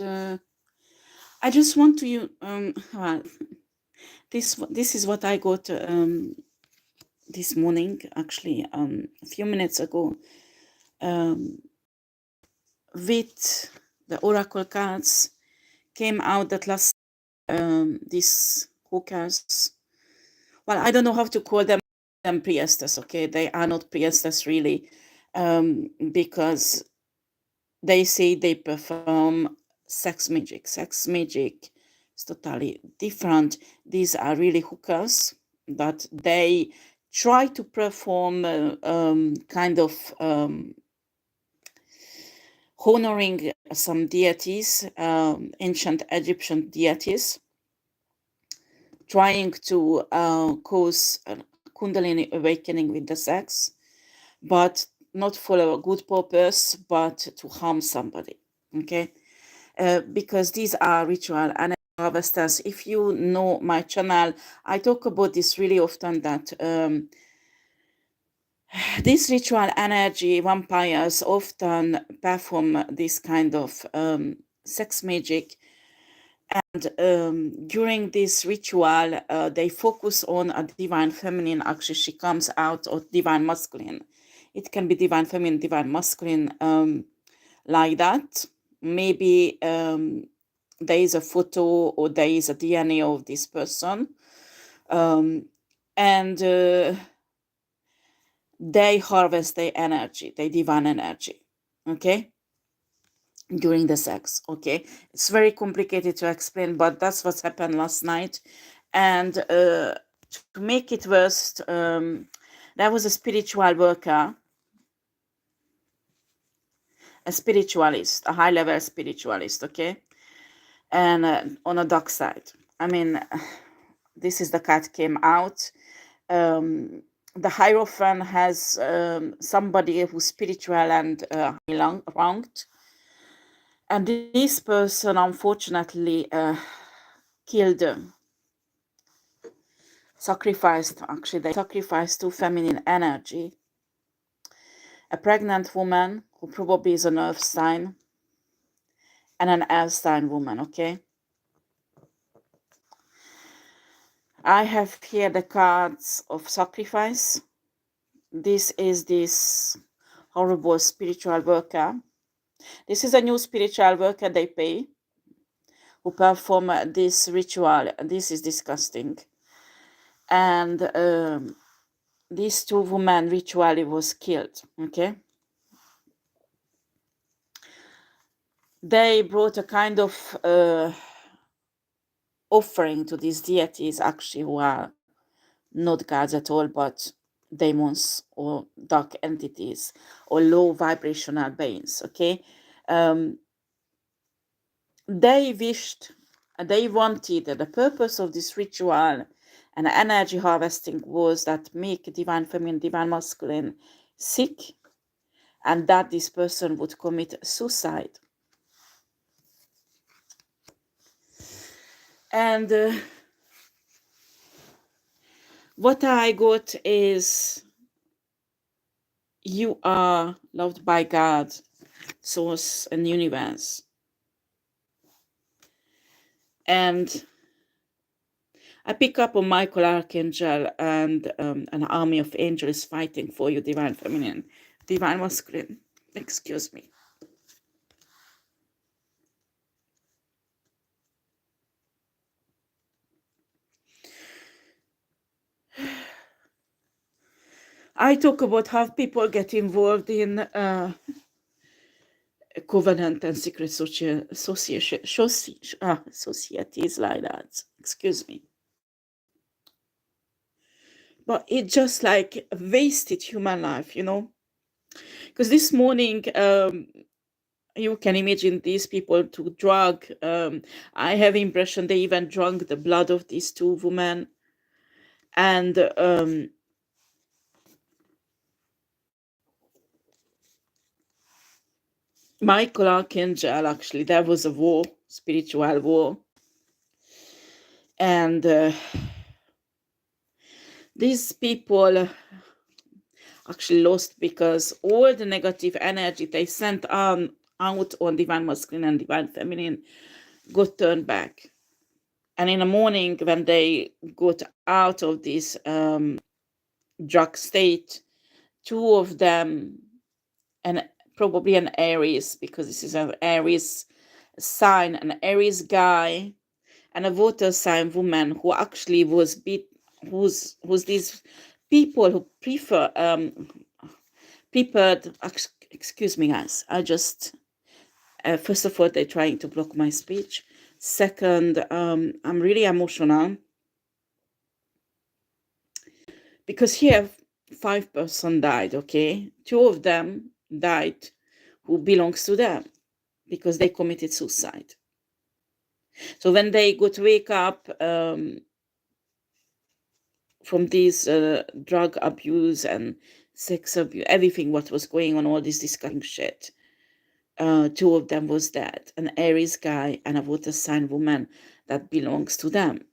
I just want to well, this is what I got this morning, actually, a few minutes ago, with the oracle cards came out that last these hookers, well, I don't know how to call them priestess, okay? They are not priestess really, because they say they perform sex magic. Sex magic is totally different. These are really hookers, but they try to perform kind of honoring some deities, ancient Egyptian deities, trying to cause a Kundalini awakening with the sex, but not for a good purpose, but to harm somebody. Okay, because these are ritual and harvesters. If you know my channel, I talk about this really often, that these ritual energy vampires often perform this kind of sex magic, and during this ritual they focus on a divine feminine. Actually, she comes out of divine masculine. It can be divine feminine, divine masculine, like that. Maybe there is a photo or there is a DNA of this person, and they harvest their energy, their divine energy, okay, during the sex. Okay, it's very complicated to explain, but that's what happened last night. And to make it worse, there was a spiritual worker, a spiritualist, a high level spiritualist, okay, and on a dark side. I mean, this is the card came out. The Hierophant has somebody who's spiritual and ranked, and this person unfortunately killed, sacrificed, actually, they sacrificed to feminine energy. A pregnant woman who probably is an earth sign, and an earth sign woman, okay? I have here the cards of sacrifice. This is this horrible spiritual worker. This is a new spiritual worker they pay, who perform this ritual. This is disgusting. And these two women ritually was killed, okay? They brought a kind of offering to these deities, actually, who are not gods at all, but demons or dark entities or low vibrational beings, okay? They wished, they wanted, the purpose of this ritual and energy harvesting was that make divine feminine, divine masculine sick, and that this person would commit suicide. And what I got is, you are loved by God, source, and universe. And I pick up on Michael Archangel and an army of angels fighting for you, divine feminine, divine masculine. Excuse me. I talk about how people get involved in covenant and secret societies like that. Excuse me. But it just like wasted human life, you know? Because this morning, you can imagine these people to drug. I have impression they even drank the blood of these two women. And Michael Archangel, actually, there was a war, spiritual war. And these people actually lost because all the negative energy they sent on out on divine masculine and divine feminine got turned back. And in the morning, when they got out of this drug state, two of them, and probably an Aries, because this is an Aries sign, an Aries guy, and a water sign woman who actually was who's these people who preferred, excuse me guys, I just first of all, they're trying to block my speech. Second, I'm really emotional because here 5 person died, okay? Two of them died who belongs to them because they committed suicide. So when they got wake up from this drug abuse and sex abuse, everything what was going on, all this disgusting shit, two of them was dead, an Aries guy and a water sign woman that belongs to them.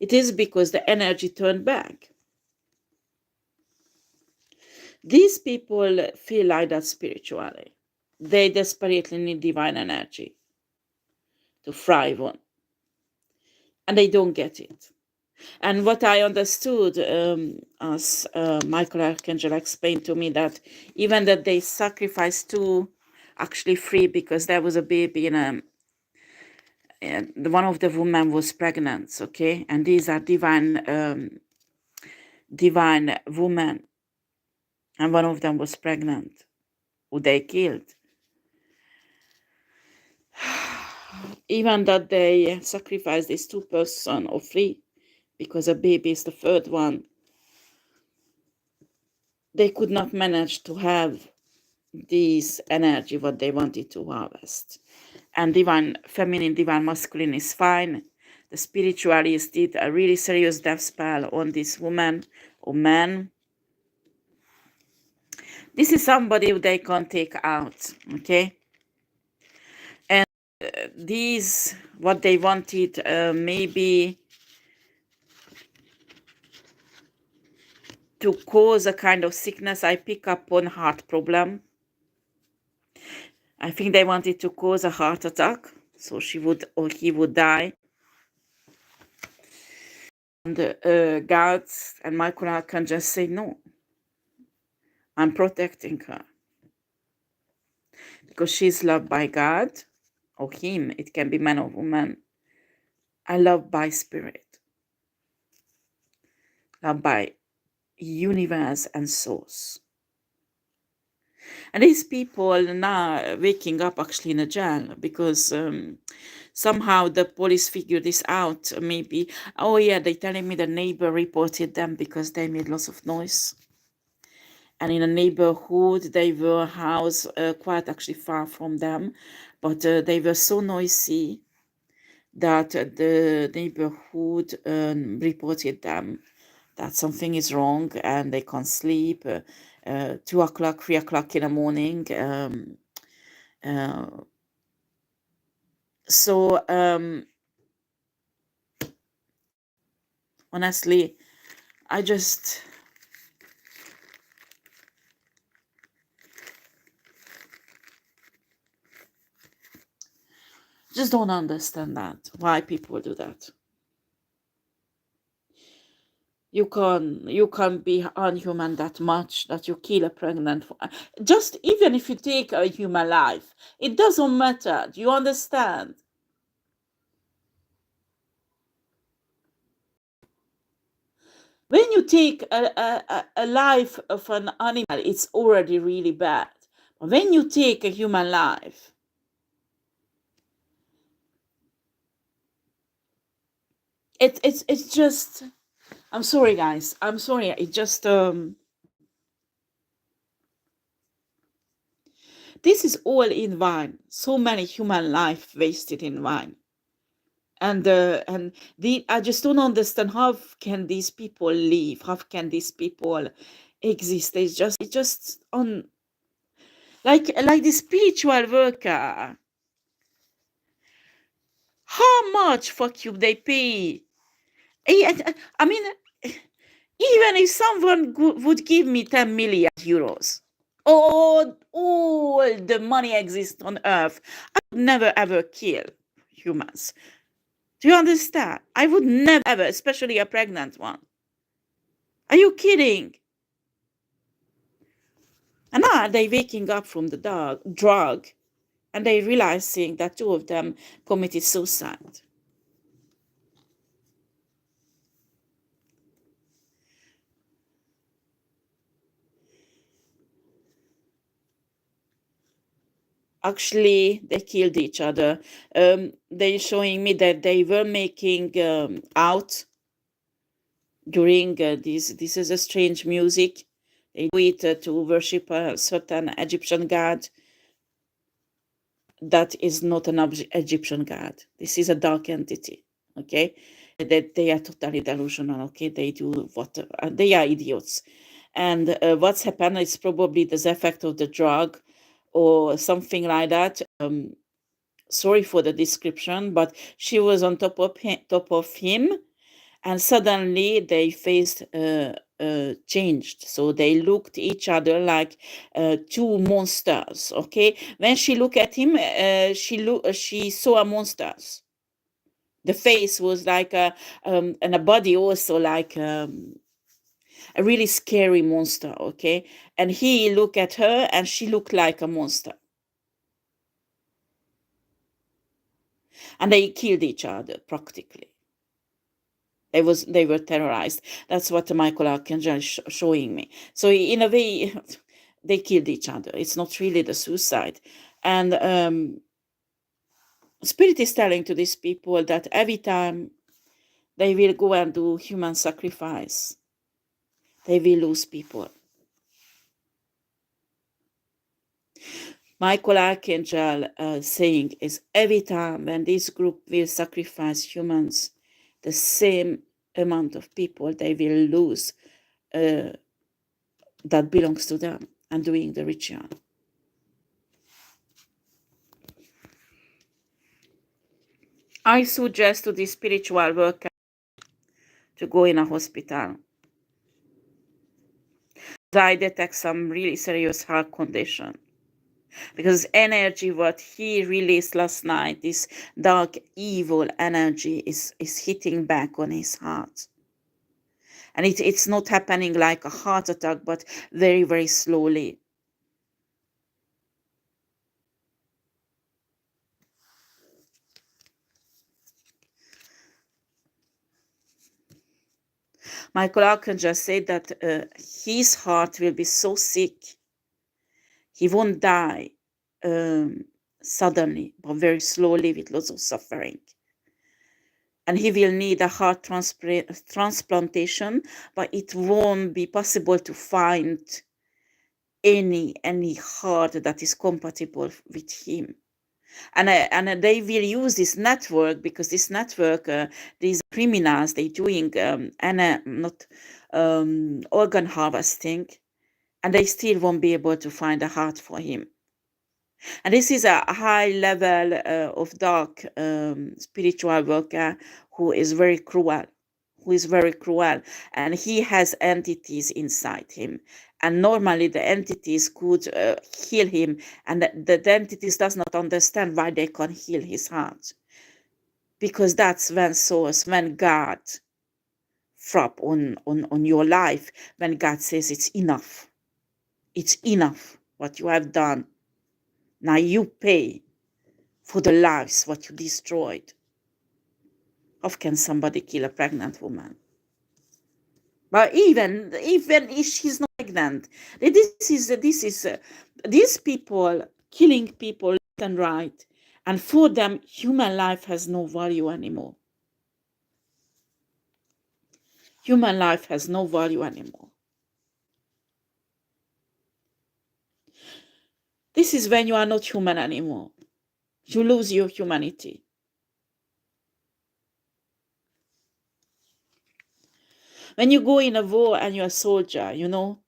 It is because the energy turned back. These people feel like that spiritually. They desperately need divine energy to thrive on. And they don't get it. And what I understood, as Michael Archangel explained to me, that even that they sacrificed two, actually three, because there was a baby in a, and one of the women was pregnant, okay? And these are divine women, and one of them was pregnant, who they killed. Even that they sacrificed these 2 person or three, because a baby is the third one, they could not manage to have this energy what they wanted to harvest. And divine feminine, divine masculine is fine. The spiritualists did a really serious death spell on this woman or man. This is somebody who they can't take out, okay? And these, what they wanted, maybe to cause a kind of sickness. I pick up on heart problem. I think they wanted to cause a heart attack, so she would or he would die. And God and Michael can just say, no, I'm protecting her. Because she's loved by God, or him, it can be man or woman. I love by spirit, loved by universe and source. And these people now waking up actually in a jail because somehow the police figured this out. Maybe, oh yeah, they telling me the neighbor reported them because they made lots of noise. And in a neighborhood, they were housed quite actually far from them, but they were so noisy that the neighborhood reported them that something is wrong and they can't sleep. 2 o'clock, 3 o'clock in the morning. So honestly, I just don't understand that, why people do that. You can't be unhuman that much that you kill a pregnant. Just even if you take a human life, it doesn't matter. Do you understand? When you take a life of an animal, it's already really bad. But when you take a human life, it's just. I'm sorry, guys. I'm sorry. It just this is all in vain. So many human life wasted in vain. And I just don't understand how can these people live? How can these people exist? It's just on like the spiritual worker. How much fuck you they pay? I mean, even if someone would give me 10 million euros, all the money exists on earth, I would never ever kill humans. Do you understand? I would never ever, especially a pregnant one. Are you kidding? And now they waking up from the drug, and they realizing that two of them committed suicide. Actually, they killed each other. They showing me that they were making out during this is a strange music. They do it to worship a certain Egyptian god. That is not an Egyptian god. This is a dark entity. Okay, that they are totally delusional. Okay, they do what they are idiots. And what's happened is probably the effect of the drug or something like that. Sorry for the description, but she was on top of him, and suddenly they faced changed. So they looked each other like two monsters. Okay, when she looked at him, she saw a monsters. The face was like and a body also like a really scary monster. Okay, and he looked at her, and she looked like a monster, and they killed each other practically. They were terrorized. That's what Michael Archangel is showing me. So in a way, they killed each other. It's not really the suicide. And Spirit is telling to these people that every time they will go and do human sacrifice, they will lose people. Michael Archangel saying is every time when this group will sacrifice humans, the same amount of people they will lose that belongs to them and doing the ritual. I suggest to the spiritual worker to go in a hospital. I detect some really serious heart condition. Because energy, what he released last night, this dark, evil energy is hitting back on his heart. And it's not happening like a heart attack, but very, very slowly. Michael Archangel said that his heart will be so sick, he won't die suddenly, but very slowly with lots of suffering. And he will need a heart transplantation, but it won't be possible to find any heart that is compatible with him. And they will use this network, because this network, these criminals, they doing not organ harvesting, and they still won't be able to find a heart for him. And this is a high level of dark spiritual worker who is very cruel, and he has entities inside him. And normally the entities could heal him, and the entities does not understand why they can't heal his heart. Because that's when source, when God frap on your life, when God says it's enough. It's enough what you have done. Now you pay for the lives what you destroyed. How can somebody kill a pregnant woman? But even if she's not pregnant, this is these people killing people left and right, and for them human life has no value anymore. Human life has no value anymore. This is when you are not human anymore. You lose your humanity. When you go in a war and you're a soldier, you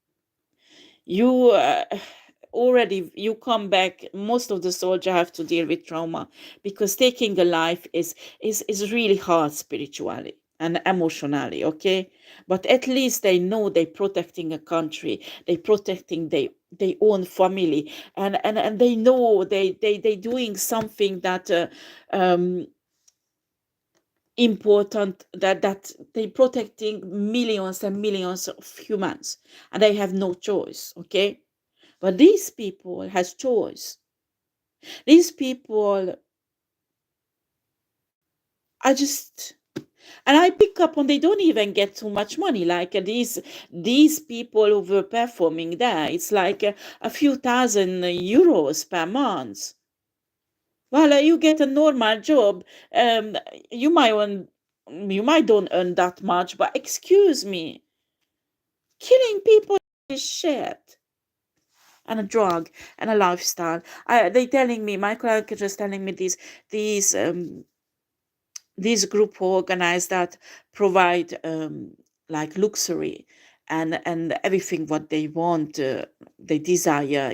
already you come back. Most of the soldiers have to deal with trauma, because taking a life is really hard spiritually and emotionally. Okay, but at least they know they're protecting a country, they're protecting their their own family, and they know they doing something that important, that they protecting millions and millions of humans, and they have no choice, okay? But these people has choice. These people, I just, and I pick up on, they don't even get too much money. Like these people who were performing there, it's like a few thousand euros per month. Well, you get a normal job. Um, you might earn, you might don't earn that much, but excuse me, killing people is shit. And a drug and a lifestyle. They telling me, my colleague just telling me these group organize that provide like luxury and everything what they want, they desire,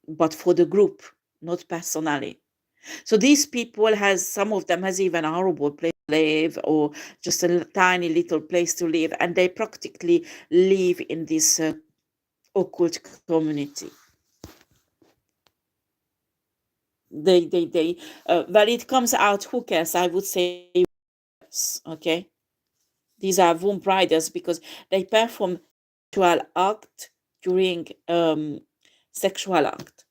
but for the group, not personally. So these people has, some of them has even a horrible place to live, or just a tiny little place to live, and they practically live in this occult community. They well, it comes out hookers, I would say, okay? These are womb riders because they perform sexual act during sexual act.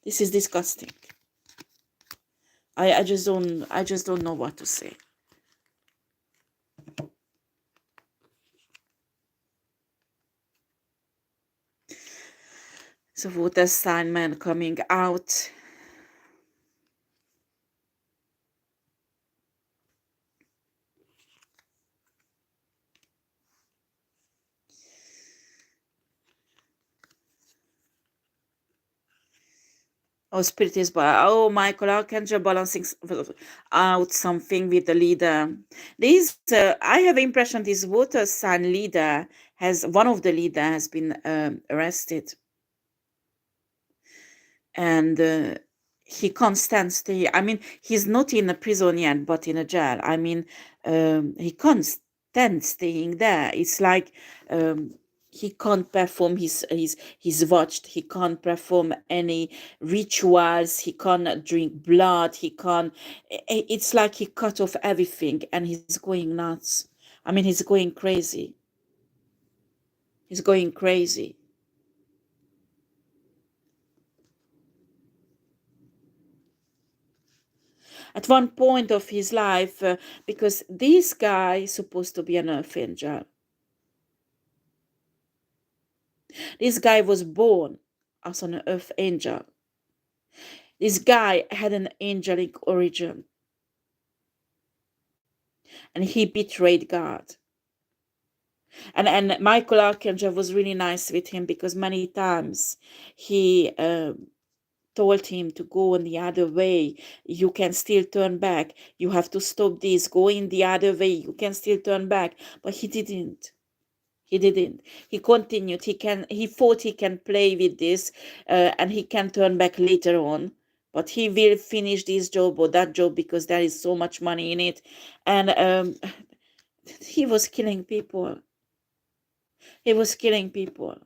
This is disgusting. I just don't know what to say. So water sign man coming out. Oh, spirit is Michael Archangel balancing out something with the leader. This I have impression this water sign leader has, one of the leader has been arrested, and he can't stand stay. I mean, he's not in a prison yet, but in a jail. I mean, he can't stand staying there. It's like he can't perform his watched. He can't perform any rituals. He can't drink blood. He can't. It's like he cut off everything, and he's going nuts. I mean, he's going crazy. He's going crazy. At one point of his life, because this guy is supposed to be an earth angel. This guy was born as an earth angel. This guy had an angelic origin, and he betrayed God. And Michael Archangel was really nice with him, because many times he told him to go in the other way. You can still turn back. You have to stop this. Go in the other way. You can still turn back. But he didn't. He didn't. He continued. He thought he can play with this, and he can turn back later on. But he will finish this job or that job because there is so much money in it. And he was killing people. He was killing people.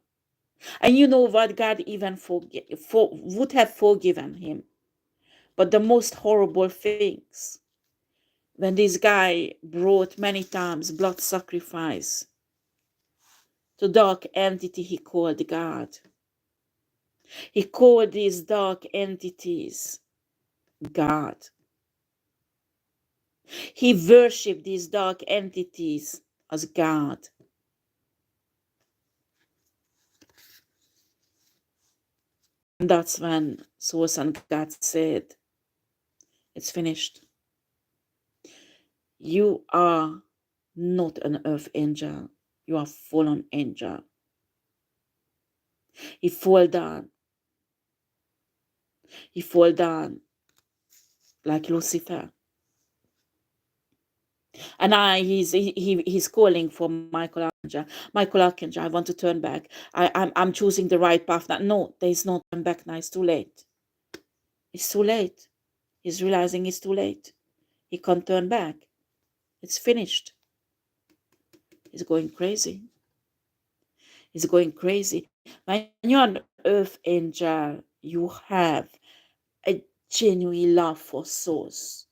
And you know what? God even would have forgiven him. But the most horrible things, when this guy brought many times blood sacrifice to dark entity he called God. He called these dark entities God. He worshipped these dark entities as God. And that's when Source and God said, it's finished. You are not an earth angel. You are fallen angel. He fall down. He fall down like Lucifer. And he's calling for Michael Archangel. Michael Archangel, I want to turn back. I'm choosing the right path now. No, there's no turn back now. It's too late. It's too late. He's realizing it's too late. He can't turn back. It's finished. He's going crazy. He's going crazy. When you're an earth angel, you have a genuine love for souls.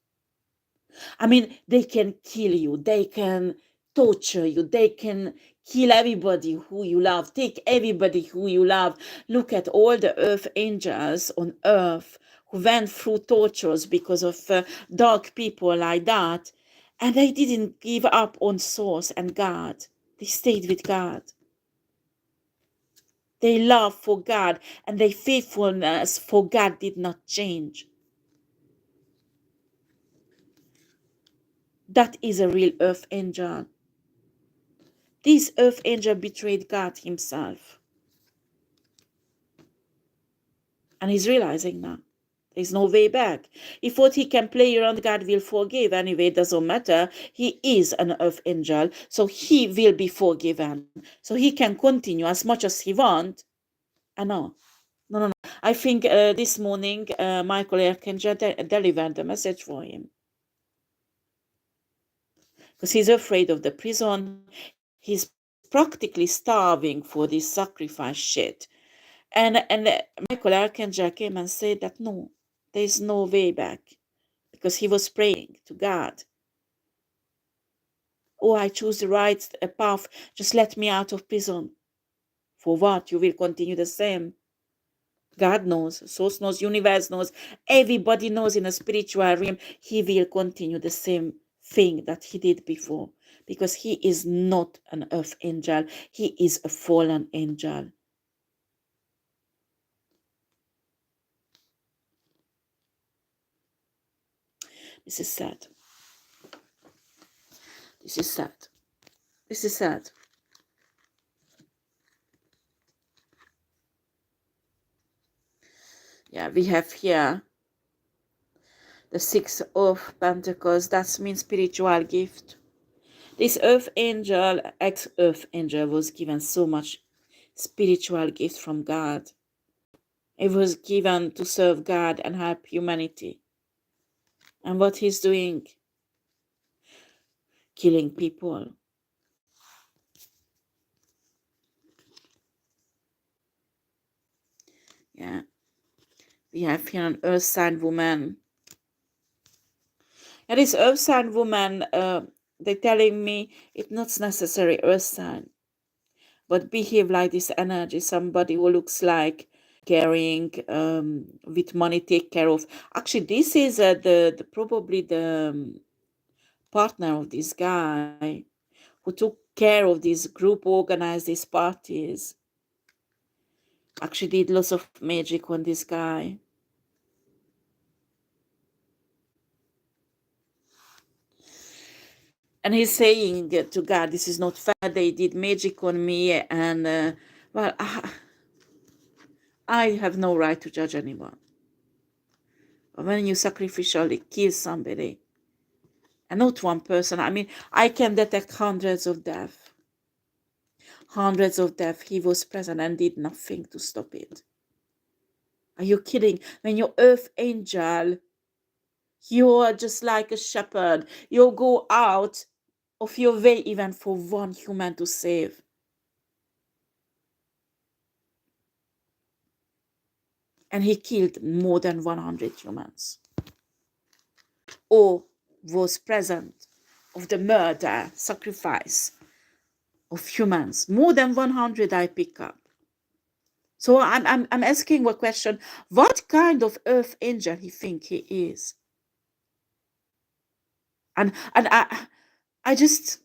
I mean, they can kill you, they can torture you, they can kill everybody who you love, take everybody who you love. Look at all the earth angels on earth who went through tortures because of dark people like that, and they didn't give up on source and God. They stayed with God. Their love for God and their faithfulness for God did not change. That is a real earth angel. This earth angel betrayed God himself. And he's realizing now there's no way back. He thought he can play around, God will forgive. Anyway, it doesn't matter. He is an earth angel, so he will be forgiven. So he can continue as much as he wants. And no. I think this morning Michael Archangel delivered the message for him. Because he's afraid of the prison. He's practically starving for this sacrifice shit. And Michael Archangel came and said that no, there's no way back. Because he was praying to God. Oh, I choose the right path. Just let me out of prison. For what? You will continue the same. God knows, source knows, universe knows, everybody knows in a spiritual realm, he will continue the same thing that he did before. Because he is not an earth angel. He is a fallen angel. This is sad. This is sad. This is sad. Yeah, we have here the 6 of Pentacles. That means spiritual gift. This earth angel, ex-earth angel, was given so much spiritual gift from God. It was given to serve God and help humanity. And what he's doing? Killing people. Yeah. We have here an earth sign woman. And this earth sign woman, they're telling me it's not necessary earth sign, but behave like this energy, somebody who looks like caring, with money, take care of. Actually, this is the probably the partner of this guy who took care of this group, organized these parties. Actually did lots of magic on this guy. And he's saying to God, this is not fair, they did magic on me, and well, I have no right to judge anyone. But when you sacrificially kill somebody, and not one person, I mean, I can detect hundreds of deaths. Hundreds of deaths. He was present and did nothing to stop it. Are you kidding? When you're earth angel, you are just like a shepherd. You go out of your way even for one human to save. And he killed more than 100 humans. Or was present of the murder, sacrifice of humans. More than 100 I pick up. So I'm asking a question. What kind of earth angel he think he is? And I just,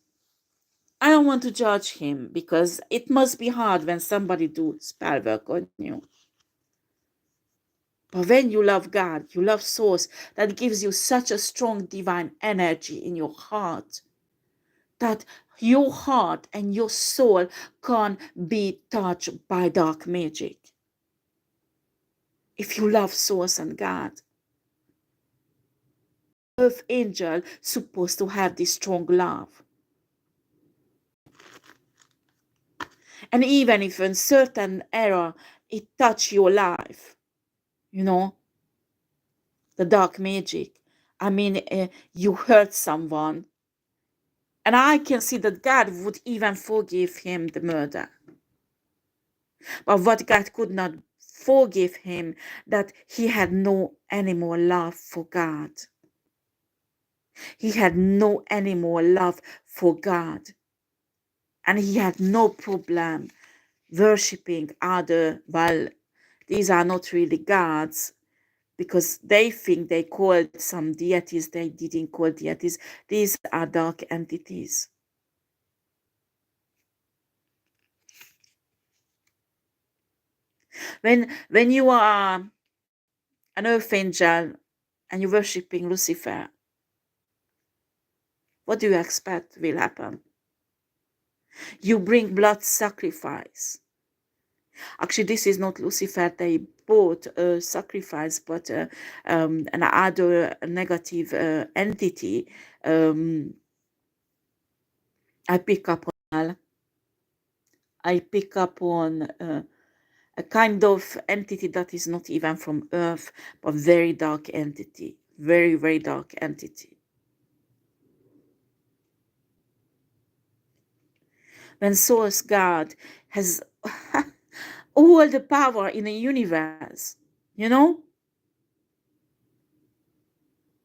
I don't want to judge him, because it must be hard when somebody do spell work on you. But when you love God, you love source that gives you such a strong divine energy in your heart, that your heart and your soul can't be touched by dark magic. If you love source and God, earth angel supposed to have this strong love. And even if in certain era it touch your life, you know, the dark magic, I mean, you hurt someone, and I can see that God would even forgive him the murder. But what God could not forgive him, that he had no anymore love for God. He had no anymore love for God. And he had no problem worshipping other, well, these are not really gods, because they think they called some deities. They didn't call deities. These are dark entities. When you are an earth angel and you're worshipping Lucifer, what do you expect will happen? You bring blood sacrifice. Actually, this is not Lucifer. They bought a sacrifice, but another negative entity. I pick up on. I pick up on a kind of entity that is not even from Earth, but very dark entity, very, very dark entity. When Source God has all the power in the universe, you know,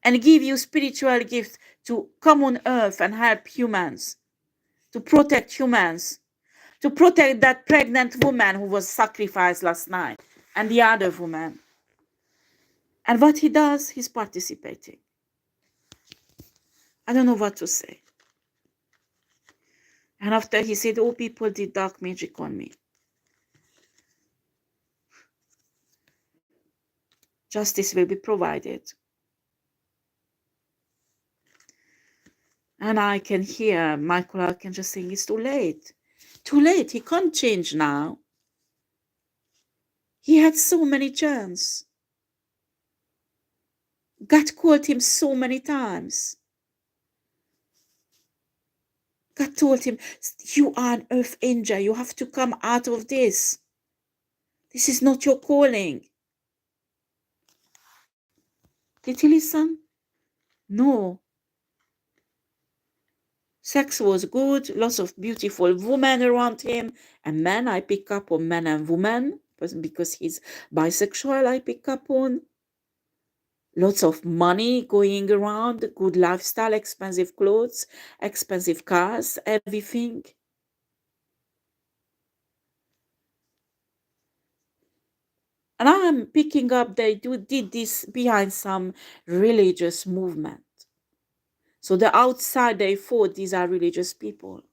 and give you spiritual gifts to come on Earth and help humans, to protect humans, to protect that pregnant woman who was sacrificed last night and the other woman. And what he does, he's participating. I don't know what to say. And after he said, oh, people did dark magic on me. Justice will be provided. And I can hear Michael Archangel saying, it's too late. Too late. He can't change now. He had so many chances. God called him so many times. God told him, you are an earth angel. You have to come out of this. This is not your calling. Did he listen? No. Sex was good, lots of beautiful women around him, and men, I pick up on men and women, because he's bisexual, I pick up on. Lots of money going around, good lifestyle, expensive clothes, expensive cars, everything. And I'm picking up they did this behind some religious movement. So the outside they thought these are religious people.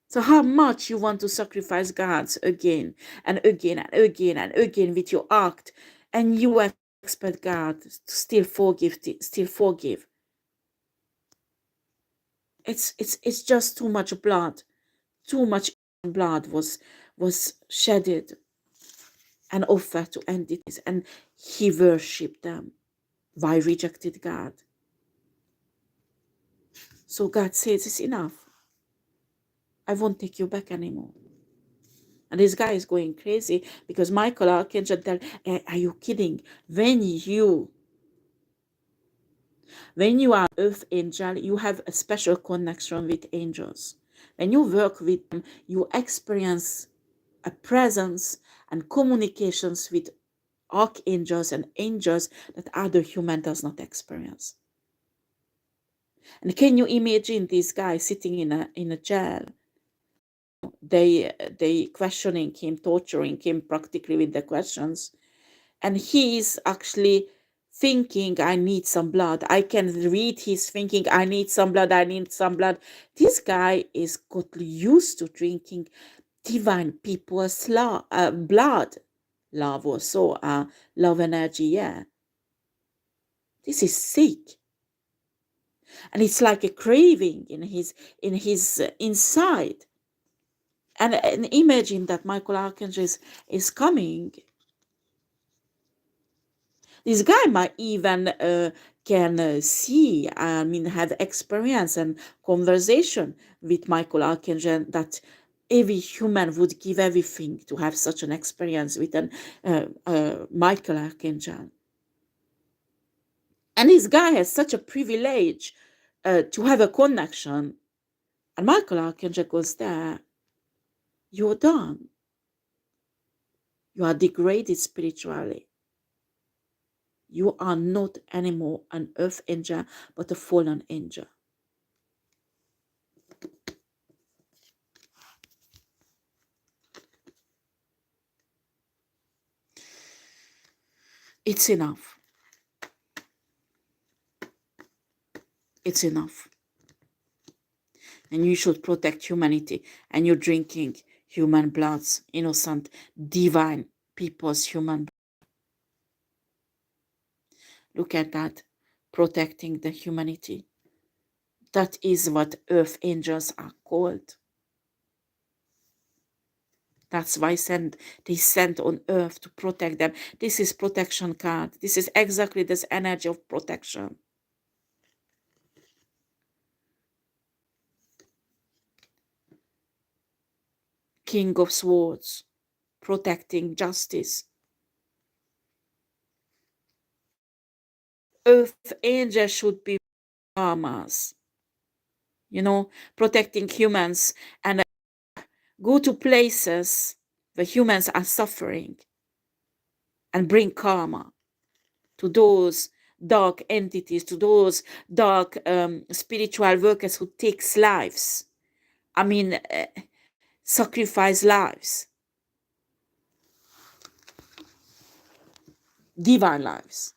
So how much you want to sacrifice gods again and again and again and again with your act, and you expect God to still forgive, It's just too much blood. Too much blood was shedded and offered to entities, and he worshipped them. Why rejected God? So God says, it's enough. I won't take you back anymore. And this guy is going crazy because Michael Archangel tell, are you kidding? When you are earth angel, you have a special connection with angels. When you work with them, you experience a presence and communications with archangels and angels that other human does not experience. And can you imagine this guy sitting in a jail? They questioning him, torturing him practically with the questions, and he is actually thinking, I need some blood. I can read his thinking, I need some blood, I need some blood. This guy is got used to drinking divine people's blood. Love also, love energy, yeah. This is sick. And it's like a craving in his inside. And imagine that Michael Archangel is coming. This guy might even can see, I mean, have experience and conversation with Michael Archangel, that every human would give everything to have such an experience with an Michael Archangel. And this guy has such a privilege to have a connection And Michael Archangel goes there, you're done. You are degraded spiritually. You are not anymore an earth angel, but a fallen angel. It's enough. It's enough. And you should protect humanity. And you're drinking human bloods, innocent, divine people's human blood. Look at that. Protecting the humanity. That is what earth angels are called. That's why they sent on earth to protect them. This is protection card. This is exactly this energy of protection. King of Swords, protecting justice. Earth angels should be farmers, protecting humans and go to places where humans are suffering and bring karma to those dark entities, to those dark spiritual workers who takes lives. I mean, sacrifice lives, divine lives.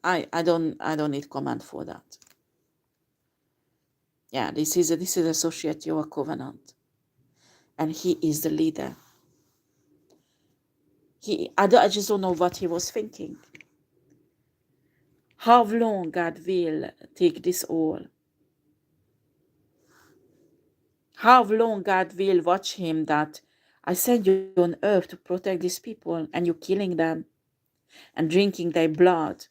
I don't need comment for that. Yeah, this is a society or a covenant, and he is the leader. I just don't know what he was thinking. How long God will take this all? How long God will watch him that I send you on earth to protect these people and you're killing them and drinking their blood,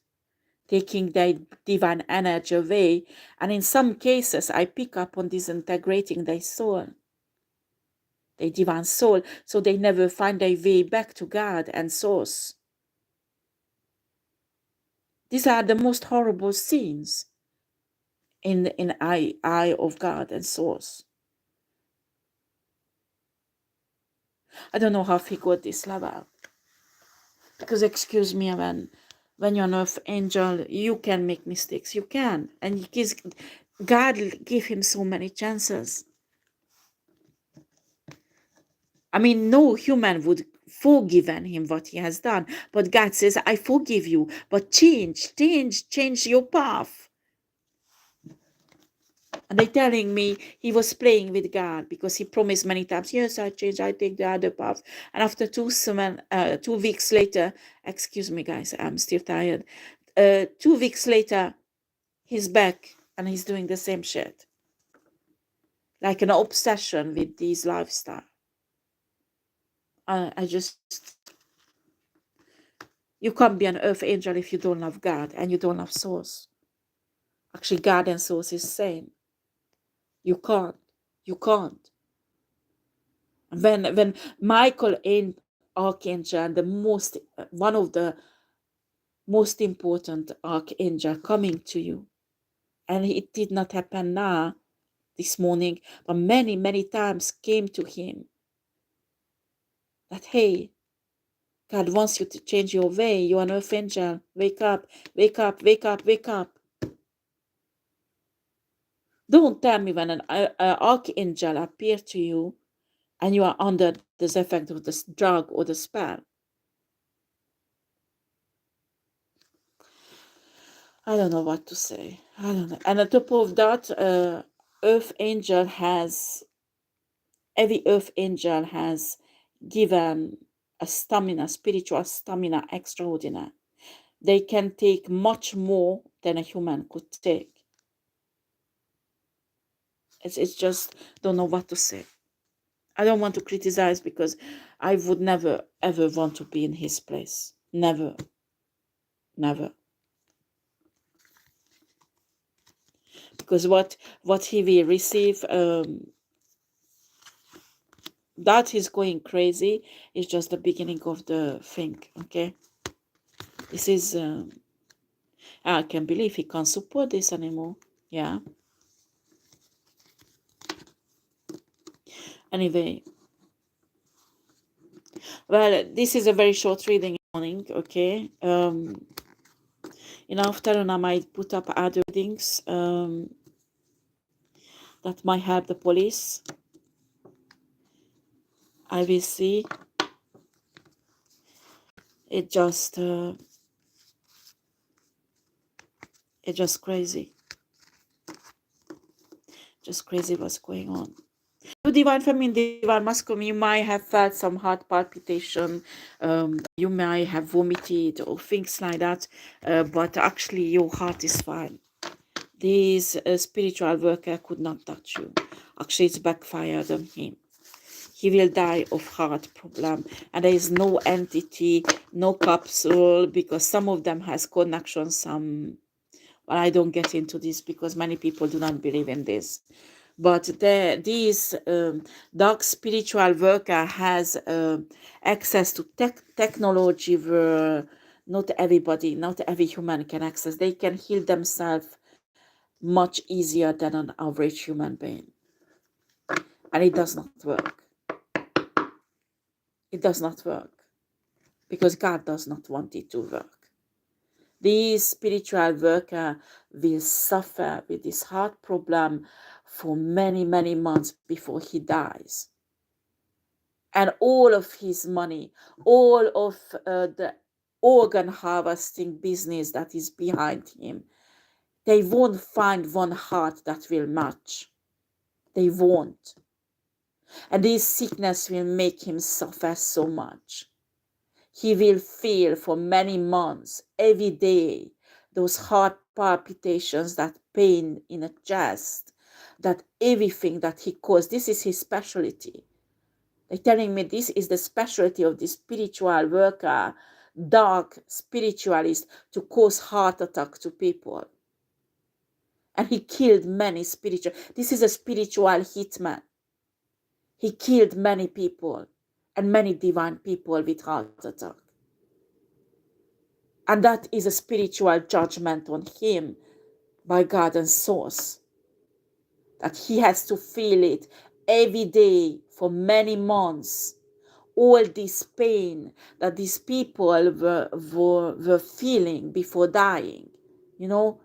taking their divine energy away. And in some cases, I pick up on disintegrating their soul, their divine soul, so they never find their way back to God and source. These are the most horrible scenes in eye of God and source. I don't know how he got this level. Because excuse me, when you're an earth angel, you can make mistakes. You can. And God give him so many chances. I mean, no human would forgive him what he has done. But God says, I forgive you, but change your path. And they telling me he was playing with God because he promised many times, yes, I change, I take the other path. And after 2 weeks later, excuse me, guys, I'm still tired. 2 weeks later, he's back and he's doing the same shit. Like an obsession with these lifestyle. You can't be an earth angel if you don't love God and you don't love source. Actually, God and source is same. You can't. You can't. When Michael and Archangel, one of the most important archangel coming to you, and it did not happen now, this morning, but many, many times came to him that, hey, God wants you to change your way. You are an earth angel. Wake up, wake up, wake up, wake up. Don't tell me when an archangel appeared to you and you are under this effect of this drug or the spell. I don't know what to say. I don't know. And on top of that, every earth angel has given a stamina, spiritual stamina extraordinary. They can take much more than a human could take. It's just don't know what to say. I don't want to criticize because I would never ever want to be in his place. Never. Never. Because what he will receive, that he's going crazy is just the beginning of the thing. Okay, this is I can't believe he can't support this anymore. Yeah. Anyway, well, this is a very short reading morning, okay? In afternoon, I might put up other readings that might help the police. I will see. It just, it's just crazy. Just crazy what's going on. To divine feminine, divine masculine, you might have felt some heart palpitation, you might have vomited or things like that, but actually your heart is fine. This spiritual worker could not touch you. Actually, it's backfired on him. He will die of heart problem, and there is no entity, no capsule, because some of them has connection, some, well, I don't get into this because many people do not believe in this. But these dark spiritual worker has access to technology where not everybody, not every human can access. They can heal themselves much easier than an average human being. And it does not work. It does not work because God does not want it to work. This spiritual worker will suffer with this heart problem for many, many months before he dies. And all of his money, all of the organ harvesting business that is behind him, they won't find one heart that will match. They won't. And this sickness will make him suffer so much. He will feel for many months, every day, those heart palpitations, that pain in the chest, that everything that he caused. This is his specialty. They're telling me this is the specialty of the spiritual worker, dark spiritualist, to cause heart attack to people. And he killed many spiritual. This is a spiritual hitman. He killed many people and many divine people with heart attack. And that is a spiritual judgment on him by God and source. That he has to feel it every day for many months. All this pain that these people were feeling before dying. You know,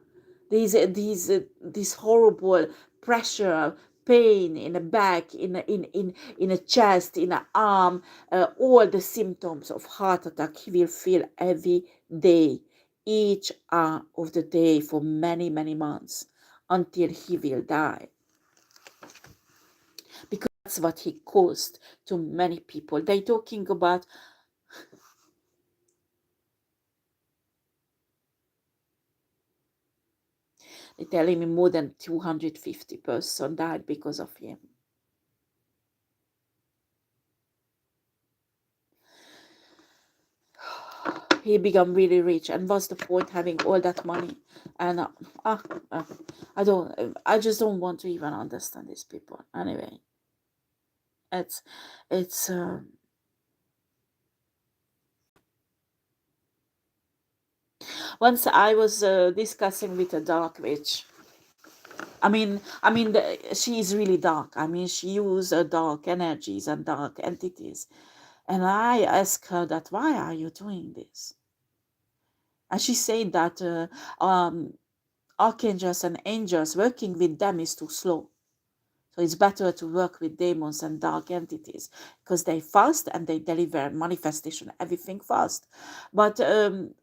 this horrible pressure, pain in the back, in a chest, in an arm, all the symptoms of heart attack he will feel every day, each hour of the day for many, many months until he will die. Because that's what he caused to many people. They're talking about they're telling me more than 250 persons died because of him. He became really rich, and what's the point having all that money? And I just don't want to even understand these people. Anyway, it's once I was discussing with a dark witch. She is really dark. I mean, she uses dark energies and dark entities. And I asked her that, why are you doing this? And she said that archangels and angels, working with them is too slow. So it's better to work with demons and dark entities because they fast and they deliver manifestation, everything fast. But when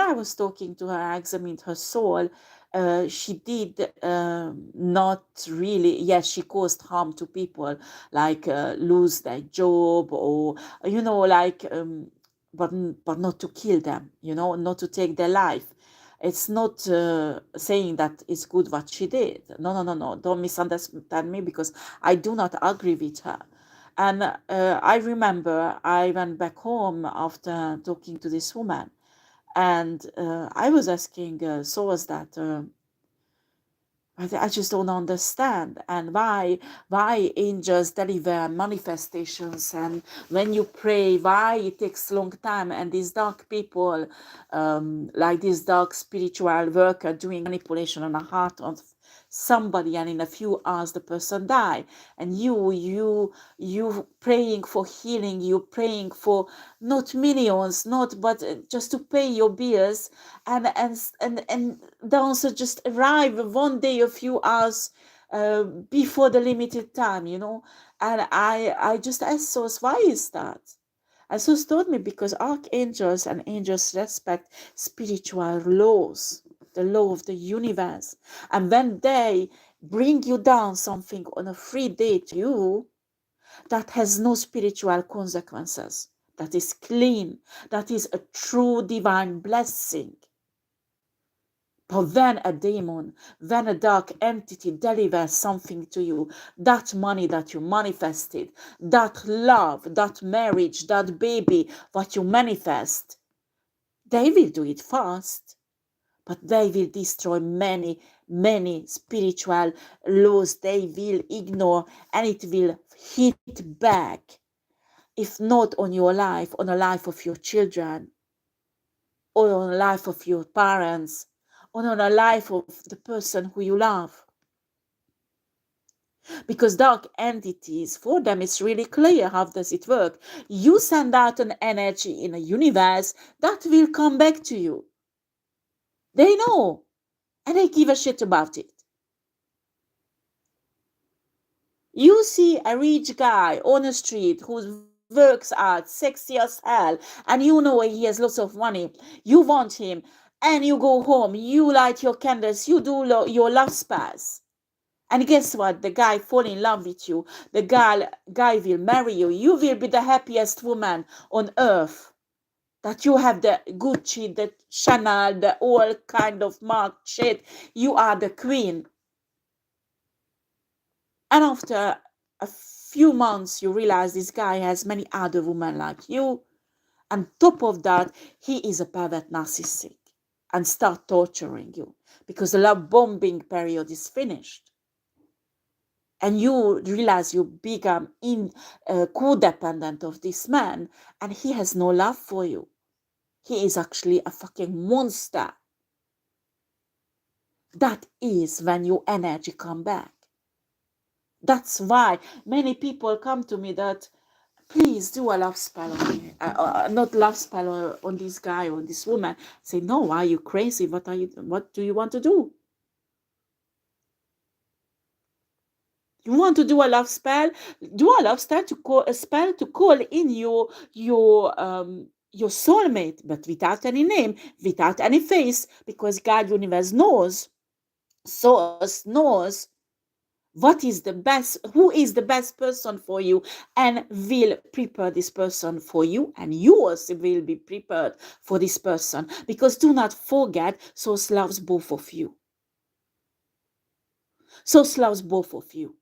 I was talking to her, I examined her soul. She did not really, yes, she caused harm to people, like lose their job or, but not to kill them, not to take their life. It's not saying that it's good what she did. No, no, no, no. Don't misunderstand me because I do not agree with her. And I remember I went back home after talking to this woman. And I was asking Source that I just don't understand. And why angels deliver manifestations, and when you pray, why it takes long time, and these dark people, like this dark spiritual worker doing manipulation on the heart of somebody, and in a few hours the person die, and you praying for healing, you praying for not millions, not but just to pay your bills, and the answer just arrive one day, a few hours before the limited time, and I just asked Source, why is that? And Source told me, because archangels and angels respect spiritual laws, the law of the universe, and when they bring you down something on a free day to you, that has no spiritual consequences, that is clean, that is a true divine blessing. But when a demon, when a dark entity delivers something to you, that money that you manifested, that love, that marriage, that baby, what you manifest, they will do it fast, but they will destroy many, many spiritual laws. They will ignore, and it will hit back, if not on your life, on the life of your children, or on the life of your parents, or on the life of the person who you love. Because dark entities, for them it's really clear how does it work. You send out an energy in a universe that will come back to you. They know, and they give a shit about it. You see a rich guy on the street who works out sexy as hell, and you know he has lots of money. You want him, and you go home, you light your candles, you do your love spells. And guess what? The guy fall in love with you. The guy will marry you. You will be the happiest woman on earth. That you have the Gucci, the Chanel, the all kind of marked shit. You are the queen. And after a few months, you realize this guy has many other women like you. On top of that, he is a pervert narcissist and start torturing you because the love bombing period is finished. And you realize you become codependent of this man, and he has no love for you. He is actually a fucking monster. That is when your energy come back. That's why many people come to me that, please do a love spell on me, not love spell on this guy or this woman. I say, no, are you crazy? What do you want to do? You want to do a love spell? Do a love spell to call in your soulmate, but without any name, without any face, because God universe knows, source knows who is the best person for you, and will prepare this person for you, and yours will be prepared for this person. Because do not forget, source loves both of you. Source loves both of you.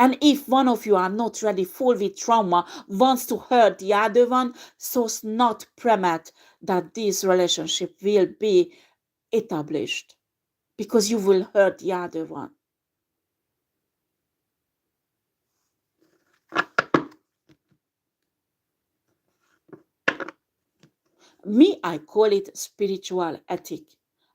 And if one of you are not ready, full with trauma, wants to hurt the other one, so it's not premat that this relationship will be established, because you will hurt the other one. Me, I call it spiritual ethic.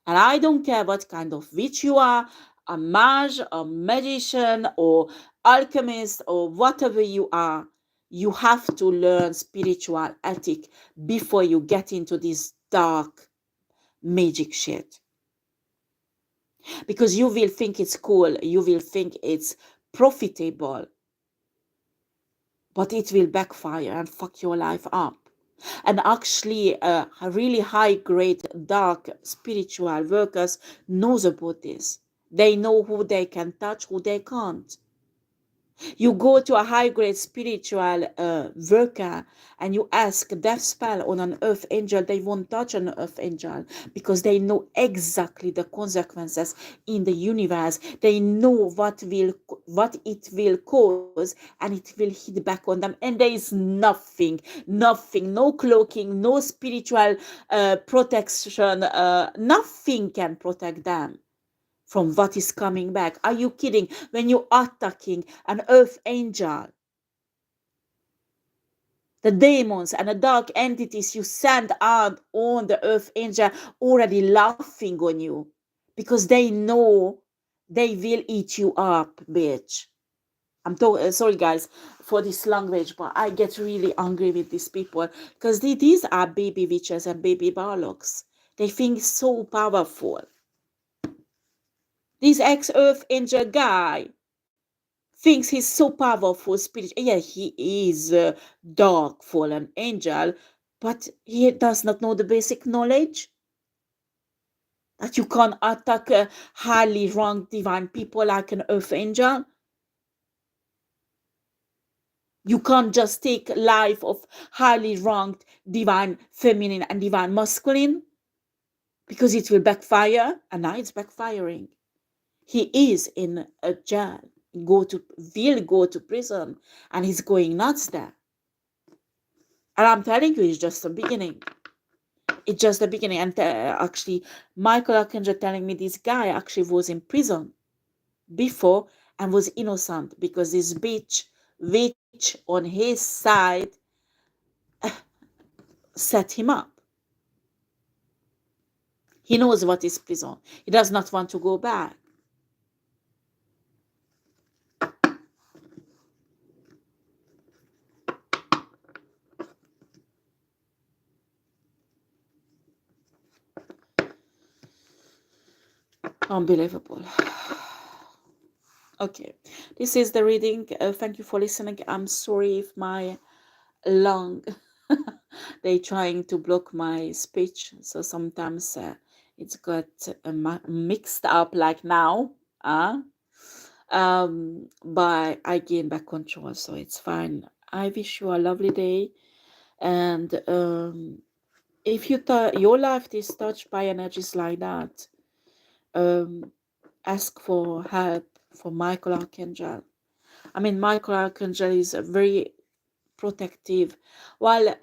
And I don't care what kind of witch you are, a mage, a magician, or alchemist, or whatever you are. You have to learn spiritual ethic before you get into this dark magic shit. Because you will think it's cool, you will think it's profitable, but it will backfire and fuck your life up. And actually, a really high grade dark spiritual workers knows about this. They know who they can touch, who they can't. You go to a high grade spiritual worker and you ask death spell on an earth angel, they won't touch an earth angel, because they know exactly the consequences in the universe. They know what it will cause, and it will hit back on them. And there is nothing, no cloaking, no spiritual protection, nothing can protect them from what is coming back. Are you kidding? When you're attacking an earth angel, the demons and the dark entities you send out on the earth angel already laughing on you because they know they will eat you up, bitch. I'm sorry, guys, for this language, but I get really angry with these people because these are baby witches and baby warlocks. They think so powerful. This ex-earth angel guy thinks he's so powerful spirit. Yeah, he is a dark fallen angel, but he does not know the basic knowledge that you can't attack a highly ranked divine people like an earth angel. You can't just take life of highly ranked divine feminine and divine masculine because it will backfire, and now it's backfiring. He is in a jail, will go to prison, and he's going nuts there. And I'm telling you, it's just the beginning. It's just the beginning. And actually, Michael Archangel telling me this guy actually was in prison before and was innocent because this bitch, witch on his side, set him up. He knows what is prison. He does not want to go back. Unbelievable. Okay, this is the reading. Thank you for listening. I'm sorry if my lung they trying to block my speech, so sometimes it's got mixed up like now. But I gain back control, so it's fine. I wish you a lovely day, and if your life is touched by energies like that, ask for help from Michael Archangel. I mean, Michael Archangel is a very protective. While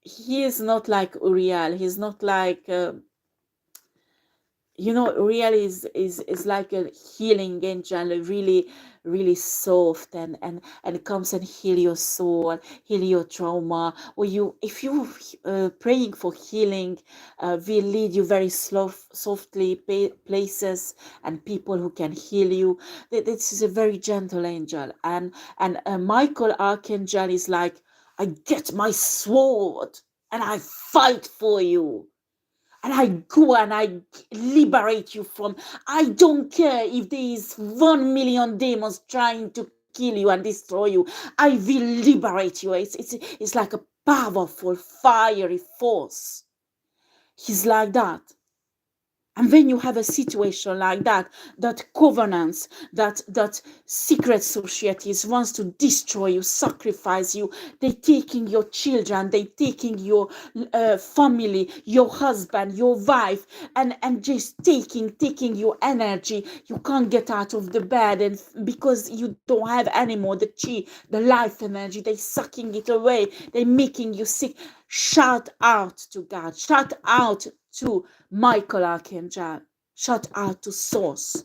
he is not like Uriel, he's not like Uriel is like a healing angel, really really soft, and it comes and heal your soul, heal your trauma. Or if you praying for healing, will lead you very softly places and people who can heal you. This is a very gentle angel, and Michael Archangel is like, I get my sword and I fight for you. And I go and I liberate you from. I don't care if there is 1 million demons trying to kill you and destroy you. I will liberate you. It's like a powerful, fiery force. He's like that. And when you have a situation like that, that covenants, that secret societies wants to destroy you, sacrifice you, they taking your children, they taking your family, your husband, your wife, and just taking your energy. You can't get out of the bed, and because you don't have anymore the chi, the life energy, they sucking it away, they making you sick. Shout out to God. Shout out to Michael Archangel. Shout out to Source.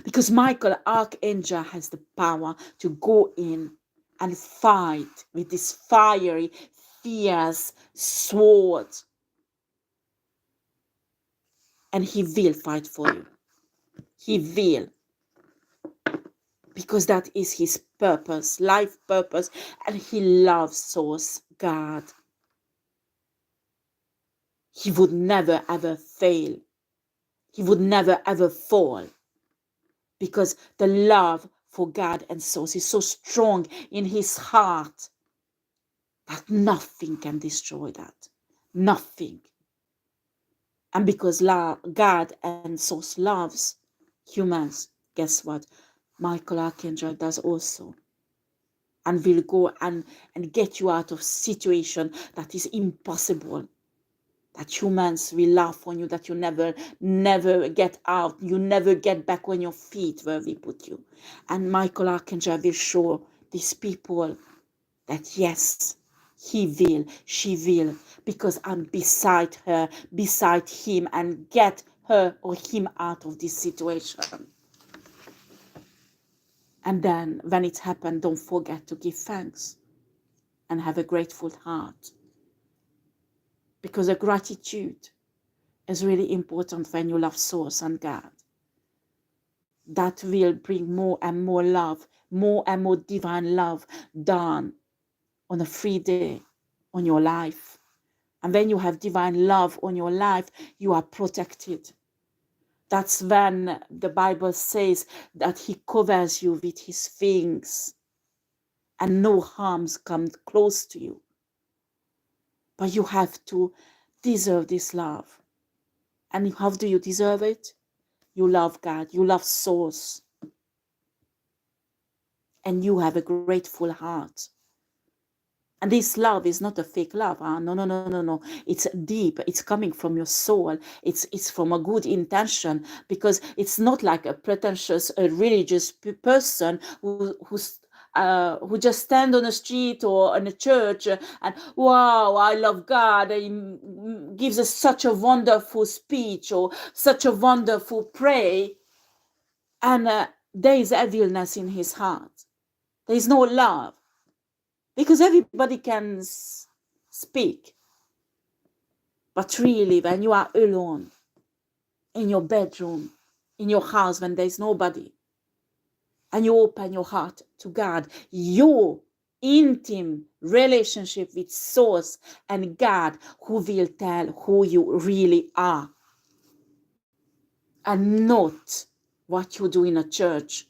Because Michael Archangel has the power to go in and fight with this fiery, fierce sword. And he will fight for you. He will. Because that is his purpose, life purpose. And he loves Source, God. He would never ever fail. He would never ever fall. Because the love for God and Source is so strong in his heart that nothing can destroy that. Nothing. And because God and Source loves humans, guess what? Michael Archangel does also. And will go and get you out of situation that is impossible. That humans will laugh on you, that you never get out, you never get back on your feet where we put you. And Michael Archangel will show these people that yes, he will, she will, because I'm beside her, beside him, and get her or him out of this situation. And then when it happened, don't forget to give thanks and have a grateful heart. Because a gratitude is really important when you love source and God. That will bring more and more love, more and more divine love done on a free day on your life. And when you have divine love on your life, you are protected. That's when the Bible says that he covers you with his wings and no harms come close to you. But you have to deserve this love. And how do you deserve it? You love God, you love souls, and you have a grateful heart. And this love is not a fake love. No, no, no, no, no. It's deep. It's coming from your soul. It's from a good intention, because it's not like a pretentious, a religious person who just stand on a street or in a church and wow, I love God. He gives us such a wonderful speech or such a wonderful prayer, and there is evilness in his heart. There is no love. Because everybody can speak. But really, when you are alone, in your bedroom, in your house, when there's nobody, and you open your heart to God, your intimate relationship with Source and God, who will tell who you really are. And not what you do in a church.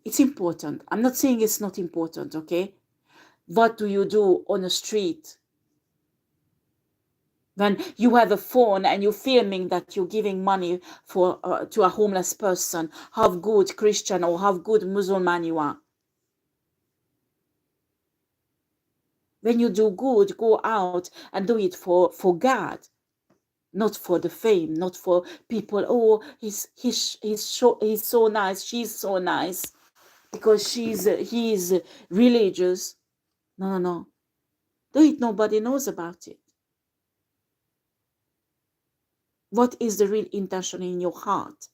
It's important. I'm not saying it's not important, okay? What do you do on the street? When you have a phone and you're filming that you're giving money for to a homeless person, how good Christian or how good Muslim you are. When you do good, go out and do it for God, not for the fame, not for people. Oh, he's so nice, she's so nice, because he's religious. No, no, no. Do it. Nobody knows about it. What is the real intention in your heart?